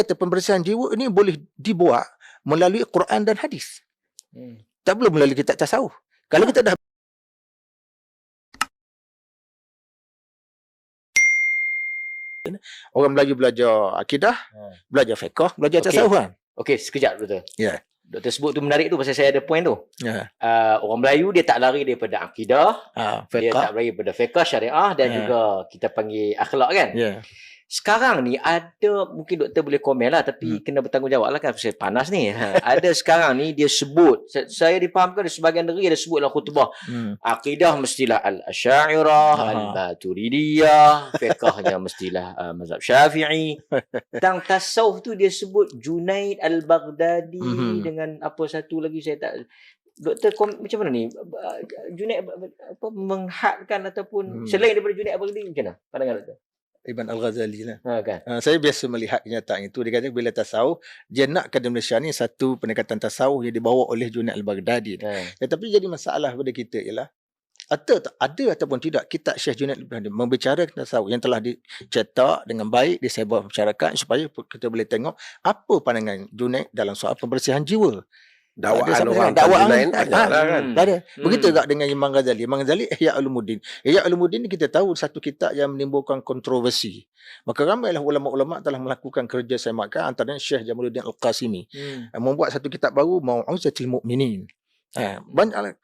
Kata pembersihan jiwa ini boleh dibuat melalui Quran dan hadis. Tak perlu melalui kitab tasawuf. Kalau kita dah orang Melayu belajar akidah, belajar fiqh, belajar tasawuf kan. Okey, sekejap Doktor. Ya. Doktor sebut tu menarik tu pasal saya ada point tu. Ya. Orang Melayu dia tak lari daripada akidah, dia Fiqh. tak lari daripada fiqh, syariah dan juga kita panggil akhlak kan. Ya. Sekarang ni ada, mungkin doktor boleh komen lah, tapi kena bertanggungjawab lah kan, pasal panas ni. Ada sekarang ni dia sebut, saya difahamkan di sebahagian negeri ada sebut dalam khutbah, akidah mestilah al-Asy'ariyah, al-Maturidiyah, fiqhnya mestilah mazhab Syafi'i. Tentang tasawuf tu dia sebut Junaid al-Baghdadi dengan apa satu lagi saya tak. Doktor macam mana ni? Junaid apa menghadkan ataupun selain daripada Junaid al-Baghdadi macam mana pandangan doktor? Ibn Al-Ghazali lah. Kan? Saya biasa melihat kenyataan itu. Dia kata bila tasawuf, dia nakkan di Malaysia ni satu pendekatan tasawuf yang dibawa oleh Junaid al-Baghdadi. Tetapi jadi masalah pada kita ialah ada ataupun tidak kitab Syekh Junaid al-Baghdadi membicarakan tasawuf yang telah dicetak dengan baik, disebar masyarakat supaya kita boleh tengok apa pandangan Junaid dalam soal pembersihan jiwa. Dakwaan orang Junaid adalah kan. Ada. Begitu juga dengan Imam Ghazali. Imam Ghazali Ihya Ulumuddin. Ihya Ulumuddin ni kita tahu satu kitab yang menimbulkan kontroversi. Maka ramailah ulama-ulama telah melakukan kerja semakan, antaranya Syekh Jamaluddin Al-Qasimi membuat satu kitab baru, Mau'izatul Mukminin. Banyak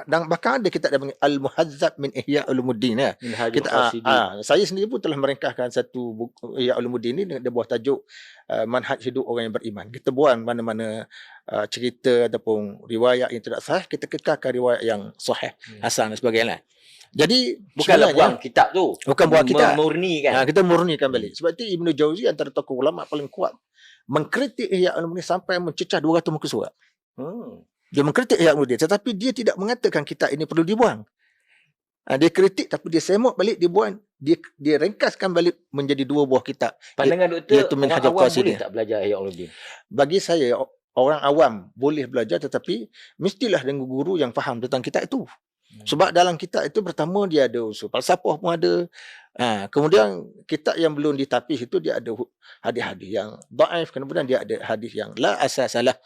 dan bahkan ada kitab yang panggil Al-Muhazzab min Ihya Ulumuddin ya. Kita saya sendiri pun telah merengkahkan satu buku Ihya Ulumuddin ni, dia buah tajuk Manhaj Hidup Orang yang Beriman. Kita buang mana-mana cerita ataupun riwayat yang tidak sahih, kita kekalkan riwayat yang sahih, hasan dan sebagainya. Jadi bukanlah buang kitab tu, bukan buang kitab, murnikan. Kita murnikan balik. Sebab itu Ibnu Jauzi antara tokoh ulama paling kuat mengkritik Ihya Ulumuddin sampai mencecah 200 muka surat. Dia mengkritik Ihya Ulumuddin, tetapi dia tidak mengatakan kitab ini perlu dibuang. Dia kritik tapi dia semok balik, dia buang, dia ringkaskan balik menjadi 2 buah kitab. Pandangan doktor, orang awam boleh tak belajar Ihya Ulumuddin? Bagi saya, orang awam boleh belajar, tetapi mestilah dengan guru yang faham tentang kitab itu. Sebab dalam kitab itu pertama dia ada unsur falsafah pun ada. Kemudian kitab yang belum ditapis itu dia ada hadis-hadis yang dhaif, kemudian dia ada hadis yang la asasalah.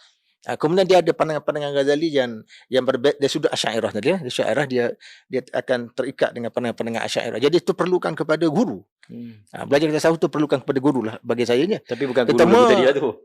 Kemudian dia ada pandangan-pandangan Ghazali yang berbeza dari sudut Asy'ariyah tadi. Asy'ariyah dia akan terikat dengan pandangan-pandangan Asy'ariyah. Jadi itu perlukan kepada guru. Belajar tasawuf tu perlukan kepada guru lah bagi saya ni. Tapi bukan guru tadi lah tu.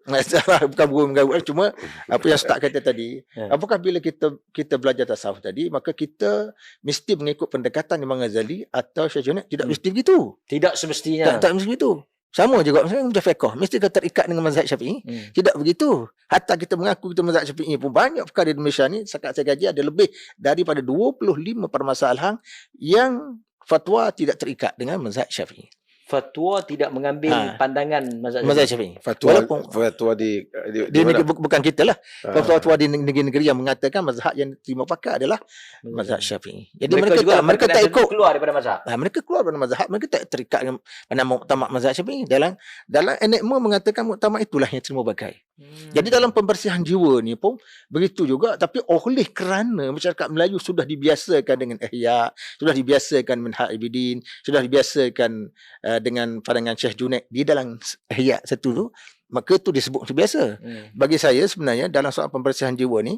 Bukan guru, cuma apa yang Ustaz kata tadi. Apakah bila kita belajar tasawuf tadi, maka kita mesti mengikut pendekatan Imam Ghazali atau Syekh Junaid? Tidak mesti begitu. Tidak semestinya. Tak mesti begitu. Sama juga misalnya macam fiqh, mesti kita terikat dengan mazhab Syafi'i. Tidak begitu. Hatta kita mengaku kita mazhab Syafi'i pun banyak perkara di Malaysia ni, sekat saya kaji ada lebih daripada 25 permasalahan yang fatwa tidak terikat dengan mazhab Syafi'i. Fatwa tidak mengambil pandangan mazhab Syafi'i. Fatwa di bukan kita lah. Fatwa di negeri-negeri yang mengatakan mazhab yang terima pakai adalah mazhab Syafi'i. Jadi mereka tak ikut, keluar daripada mazhab. Mereka keluar daripada mazhab, mereka tak terikat dengan pandangan muktamad mazhab Syafi'i. Dalam enigma mengatakan muktamad itulah yang terima pakai. Jadi dalam pembersihan jiwa ni pun begitu juga, tapi oleh kerana masyarakat Melayu sudah dibiasakan dengan ihya, sudah dibiasakan Minhaj Abidin, sudah dibiasakan dengan pandangan Syekh Junaid di dalam ihya satu tu, maka itu disebut biasa. Bagi saya sebenarnya dalam soal pembersihan jiwa ni,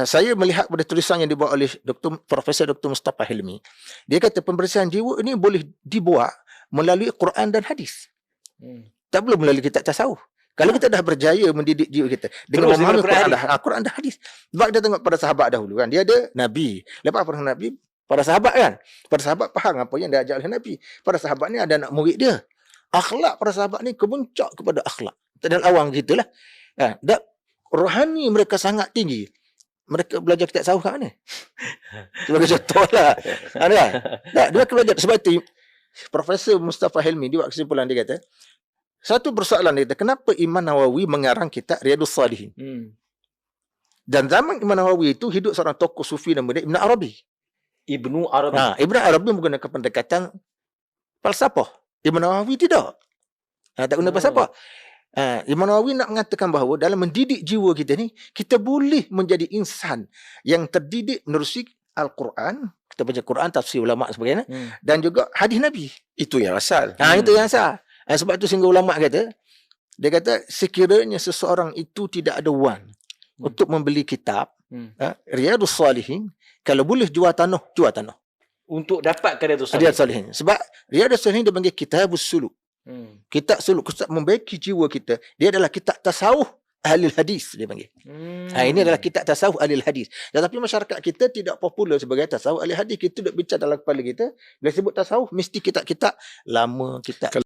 saya melihat pada tulisan yang dibuat oleh Profesor Dr. Mustafa Hilmi. Dia kata pembersihan jiwa ini boleh dibuat melalui Quran dan hadis. Tak perlu melalui kitab tasawuf. Kalau kita dah berjaya mendidik jiwa kita dengan memahami Quran dan hadis. Sebab kita tengok pada sahabat dahulu kan, dia ada Nabi. Lepas pada Nabi, para sahabat kan, para sahabat faham apa yang diajar oleh Nabi. Para sahabat ni ada anak murid dia. Akhlak para sahabat ni kemuncak kepada akhlak. Dan awang gitulah. Dan rohani mereka sangat tinggi. Mereka belajar kitab tasawuf kat mana? Sebagai contoh lah. Dia belajar. Sebab itu Profesor Mustafa Hilmi dia buat kesimpulan, dia kata satu persoalan dia kata, kenapa Imam Nawawi mengarang kitab Riyadhus Salihin? Dan zaman Imam Nawawi itu hidup seorang tokoh sufi nama dia Ibn Arabi. Ibnu Arabi. Ibn Arabi menggunakan pendekatan falsafah. Ibn Nawawi tidak. Tak guna falsafah. Imam Nawawi nak mengatakan bahawa dalam mendidik jiwa kita ni, kita boleh menjadi insan yang terdidik menerusi Al-Quran, kita baca Quran, tafsir ulama sebagainya, dan juga hadis Nabi. Itu yang asal. Itu yang asal. Sebab itu sehingga ulama kata, Dia kata sekiranya seseorang itu tidak ada wang untuk membeli kitab Riyadhus Salihin, kalau boleh jual tanah. Untuk dapatkan Riyadhus Riyadhus Salihin. Sebab Riyadhus Salihin dia panggil Kitabus Suluk. Kitab suluk, kitab membaiki jiwa kita. Dia adalah kitab tasawuf ahli hadis, dia panggil. Ini adalah kitab tasawuf ahli hadis. Tetapi masyarakat kita tidak popular sebagai tasawuf ahli hadis. Kita duduk bincang dalam kepala kita, bila sebut tasawuf mesti kitab-kitab lama, kitab